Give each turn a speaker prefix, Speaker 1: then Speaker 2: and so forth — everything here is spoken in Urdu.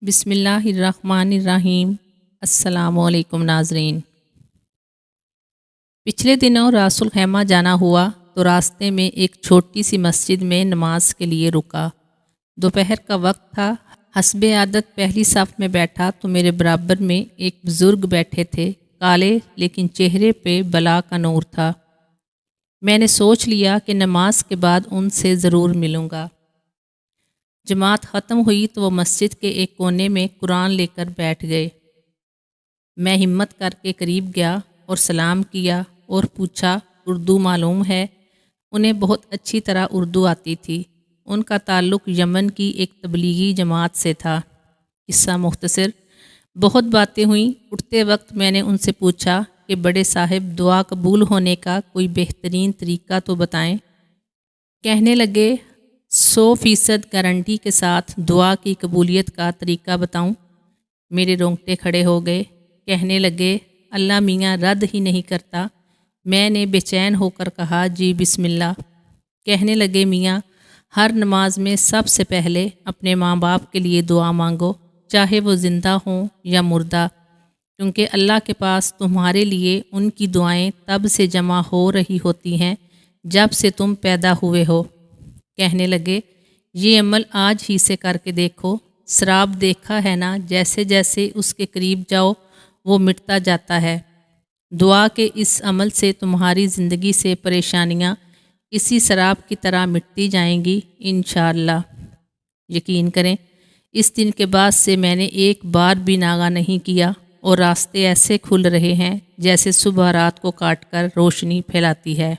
Speaker 1: بسم اللہ الرحمن الرحیم۔ السلام علیکم ناظرین۔ پچھلے دنوں راس الخیمہ جانا ہوا تو راستے میں ایک چھوٹی سی مسجد میں نماز کے لیے رکا۔ دوپہر کا وقت تھا۔ حسب عادت پہلی صف میں بیٹھا تو میرے برابر میں ایک بزرگ بیٹھے تھے۔ کالے لیکن چہرے پہ بلا کا نور تھا۔ میں نے سوچ لیا کہ نماز کے بعد ان سے ضرور ملوں گا۔ جماعت ختم ہوئی تو وہ مسجد کے ایک کونے میں قرآن لے کر بیٹھ گئے۔ میں ہمت کر کے قریب گیا اور سلام کیا اور پوچھا اردو معلوم ہے؟ انہیں بہت اچھی طرح اردو آتی تھی۔ ان کا تعلق یمن کی ایک تبلیغی جماعت سے تھا۔ قصہ مختصر، بہت باتیں ہوئیں۔ اٹھتے وقت میں نے ان سے پوچھا کہ بڑے صاحب دعا قبول ہونے کا کوئی بہترین طریقہ تو بتائیں۔ کہنے لگے 100% گارنٹی کے ساتھ دعا کی قبولیت کا طریقہ بتاؤں؟ میرے رونگٹے کھڑے ہو گئے۔ کہنے لگے اللہ میاں رد ہی نہیں کرتا۔ میں نے بے چین ہو کر کہا جی بسم اللہ۔ کہنے لگے میاں ہر نماز میں سب سے پہلے اپنے ماں باپ کے لیے دعا مانگو، چاہے وہ زندہ ہوں یا مردہ، کیونکہ اللہ کے پاس تمہارے لیے ان کی دعائیں تب سے جمع ہو رہی ہوتی ہیں جب سے تم پیدا ہوئے ہو۔ کہنے لگے یہ عمل آج ہی سے کر کے دیکھو۔ سراب دیکھا ہے نا، جیسے جیسے اس کے قریب جاؤ وہ مٹتا جاتا ہے۔ دعا کے اس عمل سے تمہاری زندگی سے پریشانیاں اسی سراب کی طرح مٹتی جائیں گی انشاءاللہ۔ یقین کریں اس دن کے بعد سے میں نے ایک بار بھی ناغہ نہیں کیا اور راستے ایسے کھل رہے ہیں جیسے صبح رات کو کاٹ کر روشنی پھیلاتی ہے۔